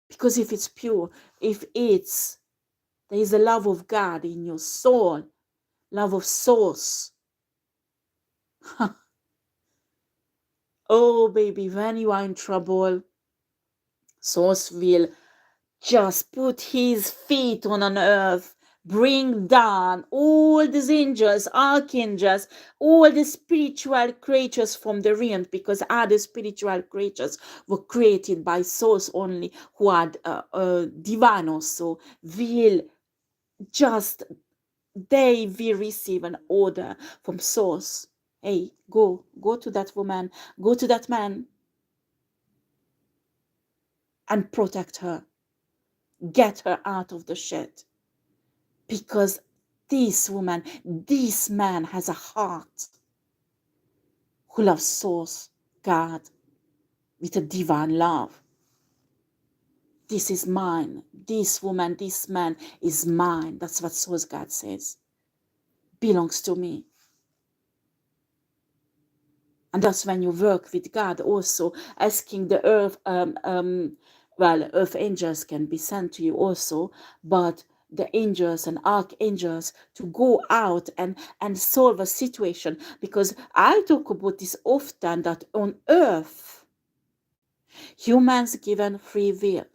Because if it's pure, if there is a love of God in your soul, love of source. Oh, baby, when you are in trouble, source will just put his feet on an earth, bring down all these angels, archangels, all the spiritual creatures from the realm, because other spiritual creatures were created by source only, who are divine also, will just, they will receive an order from source. Hey, go to that woman, go to that man and protect her. Get her out of the shed. Because this woman, this man has a heart who loves source, God, with a divine love. This is mine. This woman, this man is mine. That's what source God says. Belongs to me. And that's when you work with God also, asking the earth, earth angels can be sent to you also, but the angels and archangels to go out and solve a situation. Because I talk about this often, that on earth, humans given free will.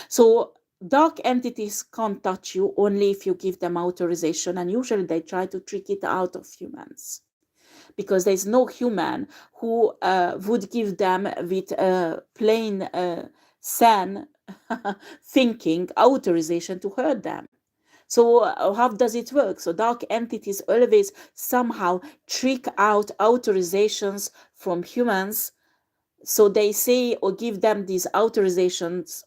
So dark entities can't touch you only if you give them authorization, and usually they try to trick it out of humans. Because there's no human who would give them with plain sane thinking authorization to hurt them. So how does it work? So dark entities always somehow trick out authorizations from humans. So they say or give them these authorizations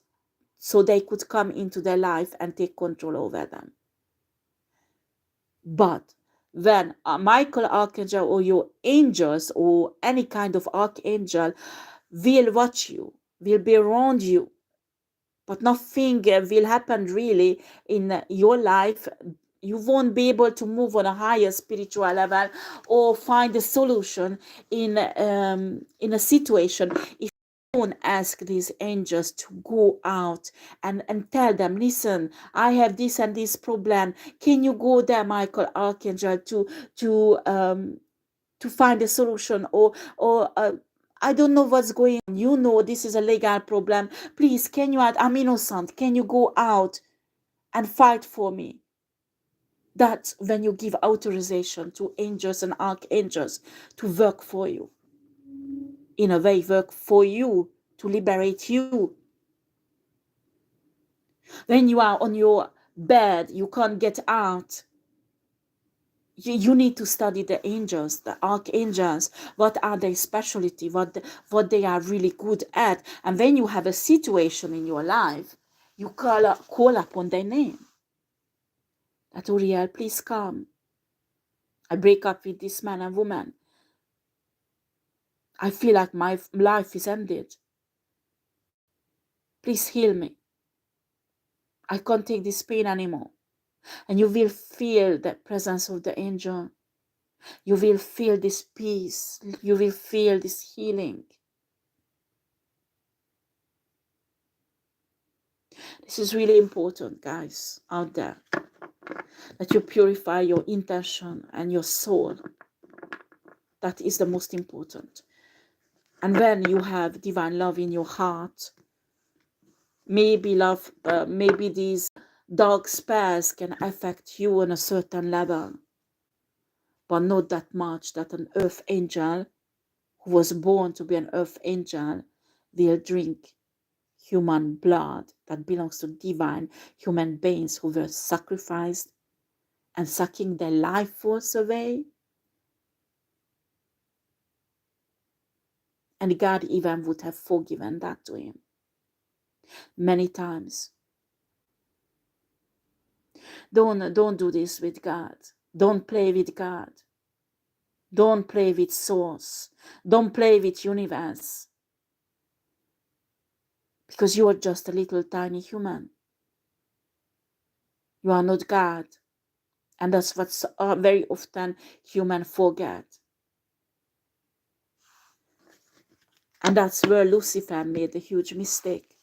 so they could come into their life and take control over them. But when Michael Archangel or your angels or any kind of archangel will watch you, will be around you, but nothing will happen really in your life You won't be able to move on a higher spiritual level or find a solution in a situation if you don't ask these angels to go out and tell them, listen, I have this and this problem. Can you go there, Michael Archangel, to find a solution, or I don't know what's going on. You know this is a legal problem. Please, can you add? I'm innocent. Can you go out and fight for me? That's when you give authorization to angels and archangels to work for you. In a way, work for you to liberate you. When you are on your bed, you can't get out. You need to study the angels, the archangels. What are their specialty? What they are really good at? And when you have a situation in your life, you call upon their name. That Uriel, please come. I break up with this man and woman. I feel like my life is ended. Please heal me. I can't take this pain anymore. And you will feel the presence of the angel. You will feel this peace. You will feel this healing. This is really important, guys, out there, that you purify your intention and your soul. That is the most important. And when you have divine love in your heart, maybe these dark spells can affect you on a certain level, but not that much that an earth angel who was born to be an earth angel will drink human blood that belongs to divine human beings who were sacrificed and sucking their life force away. And God even would have forgiven that to him many times. Don't do this with God. Don't play with God. Don't play with source. Don't play with universe. Because you are just a little tiny human. You are not God. And that's what very often humans forget. And that's where Lucifer made a huge mistake.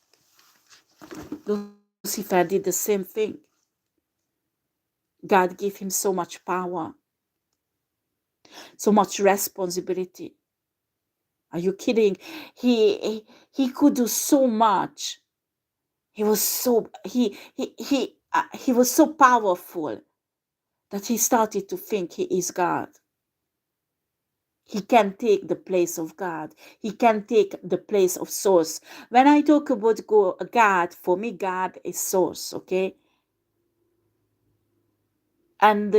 Lucifer did the same thing. God gave him so much power, so much responsibility. Are you kidding? He could do so much. He was so powerful that he started to think he is God. He can take the place of God. He can take the place of source. When I talk about God, for me, God is source, okay? And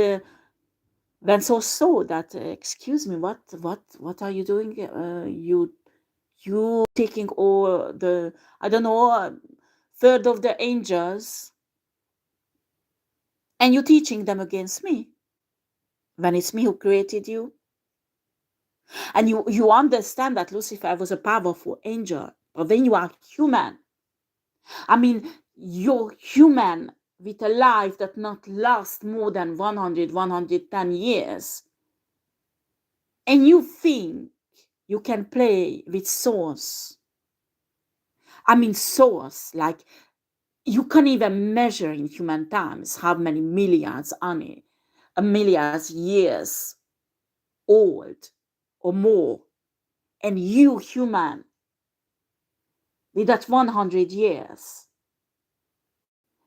when source saw that, excuse me, what are you doing? You taking all the, I don't know, third of the angels, and you teaching them against me, when it's me who created you. And you understand that Lucifer was a powerful angel, but when you are human, I mean, you're human with a life that not lasts more than 110 years, and you think you can play with source. I mean, source, like, you can't even measure in human times how many milliards, milliards years old or more. And you, human, with that 100 years.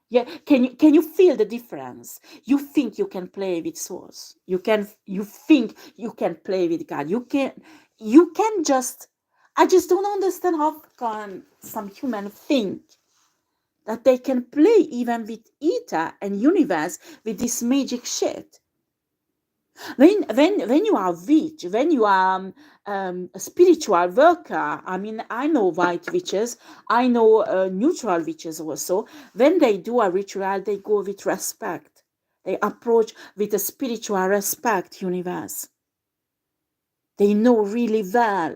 Yeah, can you feel the difference? You think you can play with source. You think you can play with God. You can just, I just don't understand how can some human think that they can play even with ether and universe with this magic shit. When you are witch, when you are a spiritual worker, I mean, I know white witches, I know neutral witches also. When they do a ritual, they go with respect. They approach with a spiritual respect, universe. They know really well.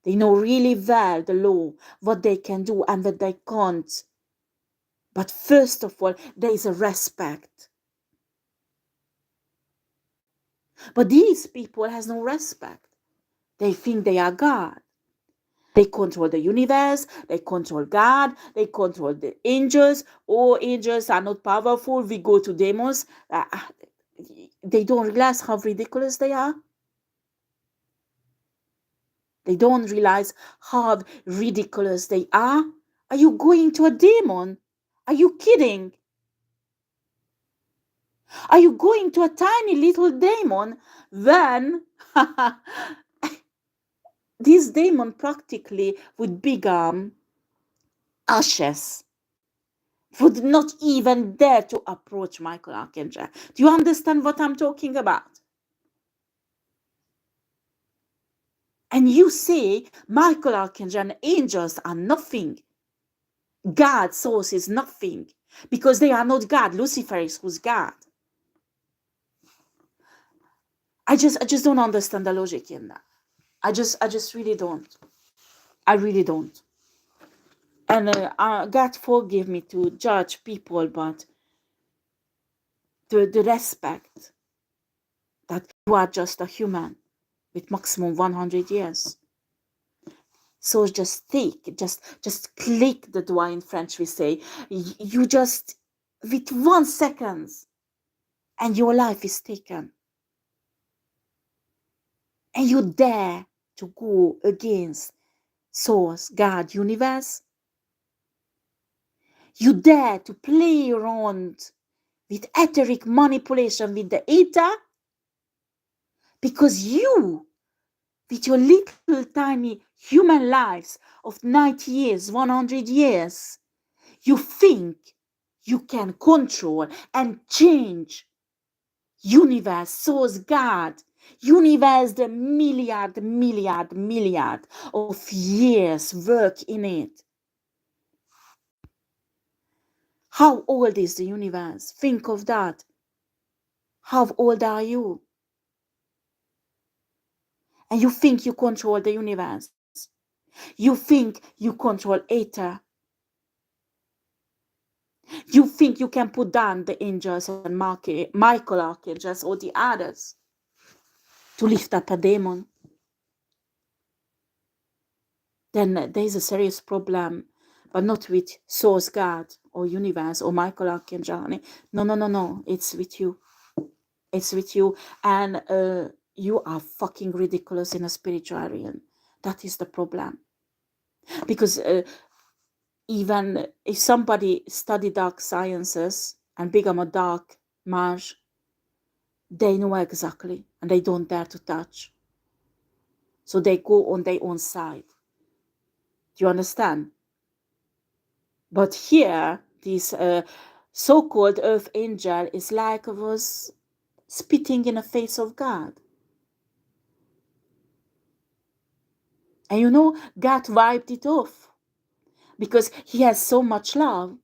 They know really well the law, what they can do and what they can't. But first of all, there is a respect. But these people has no respect. They think they are God. They control the universe, they control God, they control the angels. Oh, angels are not powerful, we go to demons. They don't realize how ridiculous they are. They don't realize how ridiculous they are. Are you going to a demon? Are you kidding? Are you going to a tiny little demon when this demon practically would become ashes, would not even dare to approach Michael Archangel? Do you understand what I'm talking about? And you say Michael Archangel and angels are nothing. God's source is nothing because they are not God. Lucifer is who's God. I just don't understand the logic in that. I just really don't. I really don't. And God forgive me to judge people, but the respect that you are just a human with maximum 100 years. So just click the doigt in French we say. You just, with 1 second, and your life is taken. And you dare to go against source, God, universe. You dare to play around with etheric manipulation with the ether, because you, with your little tiny human lives of 90 years, 100 years, you think you can control and change universe, source, God, universe, the milliard of years work in it. How old is the universe? Think of that. How old are you? And you think you control the universe. You think you control ether. You think you can put down the angels and Michael archangels or the others to lift up a demon. Then there is a serious problem, but not with source God or universe or Michael archangel. No. It's with you. It's with you. And you are fucking ridiculous in a spiritual realm. That is the problem. Because even if somebody study dark sciences and become a dark mage, they know exactly and they don't dare to touch. So they go on their own side. Do you understand? But here, this so-called earth angel is like was spitting in the face of God. And you know, God wiped it off because he has so much love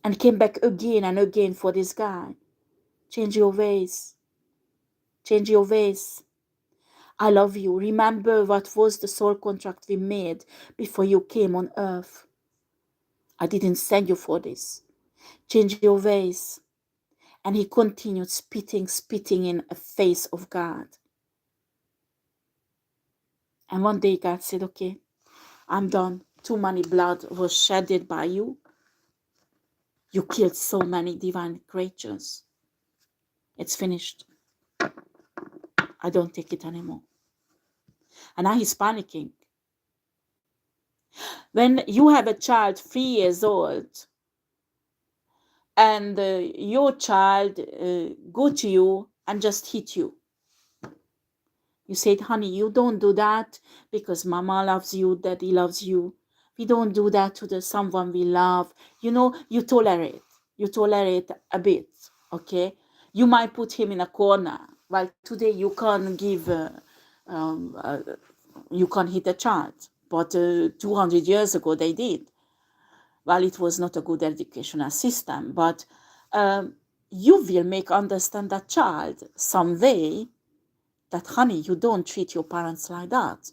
and came back again and again for this guy. Change your ways. Change your ways. I love you. Remember what was the soul contract we made before you came on earth. I didn't send you for this. Change your ways. And he continued spitting in the face of God. And one day God said, okay, I'm done. Too many blood was shedded by you. You killed so many divine creatures. It's finished. I don't take it anymore. And now he's panicking. When you have a child 3 years old and your child go to you and just hit you, you said, honey, you don't do that because mama loves you, daddy loves you. We don't do that to someone we love. You know, you tolerate a bit, okay? You might put him in a corner. Well, today you can't give, you can't hit a child. But 200 years ago they did. Well, it was not a good educational system, but you will make understand that child someday that, honey, you don't treat your parents like that.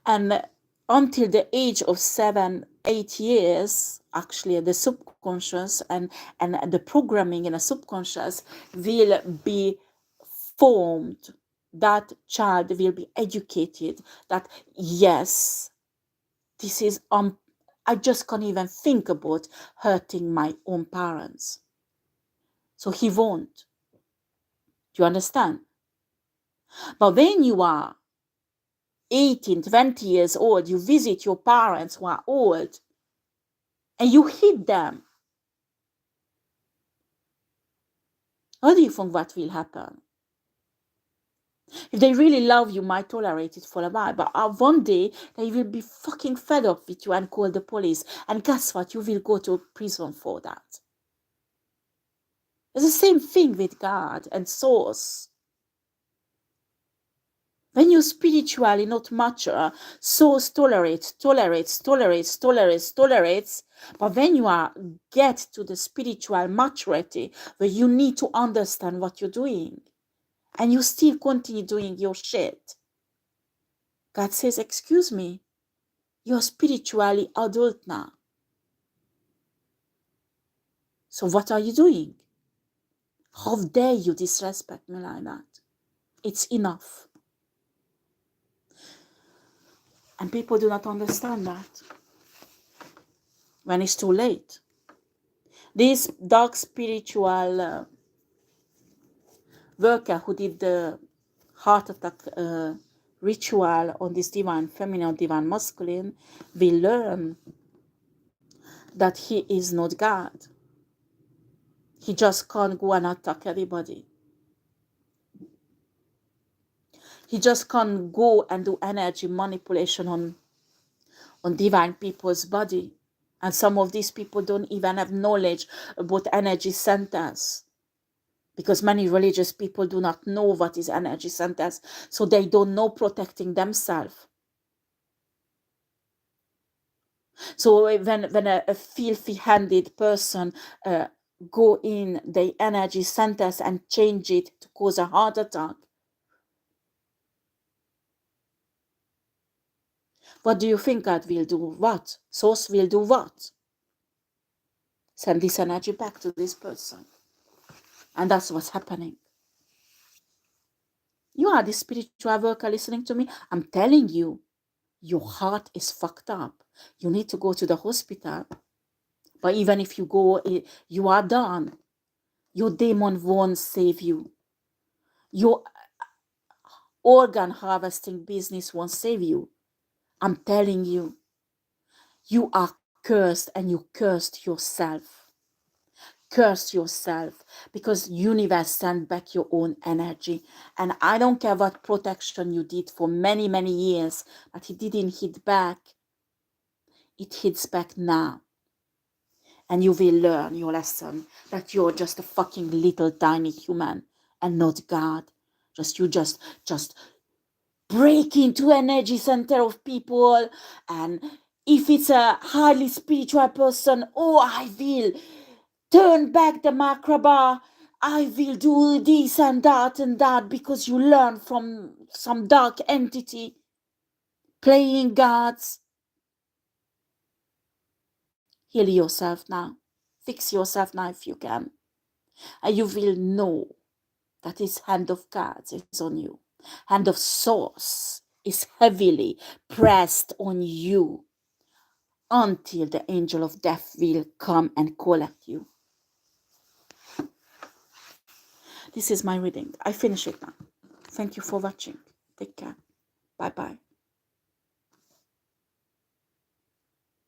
And until the age of 7, 8 years, actually the subconscious and the programming in the subconscious will be formed, that child will be educated that yes, this is I just can't even think about hurting my own parents. So he won't. Do you understand? But when you are 18, 20 years old, you visit your parents who are old and you hit them, how do you think that will happen? If they really love you, might tolerate it for a while, but one day they will be fucking fed up with you and call the police. And guess what? You will go to prison for that. It's the same thing with God and source. When you spiritually not mature, source tolerates. But when you are get to the spiritual maturity, where you need to understand what you're doing, and you still continue doing your shit, God says, excuse me, you're spiritually adult now. So what are you doing? How dare you disrespect me like that? It's enough. And people do not understand that when it's too late. This dark spiritual worker who did the heart attack ritual on this divine feminine, divine masculine, will learn that he is not God. He just can't go and attack everybody. He just can't go and do energy manipulation on divine people's body. And some of these people don't even have knowledge about energy centers, because many religious people do not know what is energy centers, so they don't know protecting themselves. So when a filthy-handed person go in the energy centers and change it to cause a heart attack, what do you think God will do? What? Source will do what? Send this energy back to this person. And that's what's happening. You are the spiritual worker listening to me. I'm telling you, your heart is fucked up. You need to go to the hospital. But even if you go, you are done. Your demon won't save you. Your organ harvesting business won't save you. I'm telling you, you are cursed, and you cursed yourself. Curse yourself, because universe sent back your own energy. And I don't care what protection you did for many, many years, but it didn't hit back. It hits back now. And you will learn your lesson, that you're just a fucking little tiny human and not God. Just break into energy center of people. And if it's a highly spiritual person, oh, I will turn back the macabre. I will do this and that, because you learn from some dark entity playing gods. Heal yourself now. Fix yourself now if you can. And you will know that his hand of God is on you. Hand of source is heavily pressed on you until the angel of death will come and collect you. This is my reading. I finish it now. Thank you for watching. Take care. Bye-bye.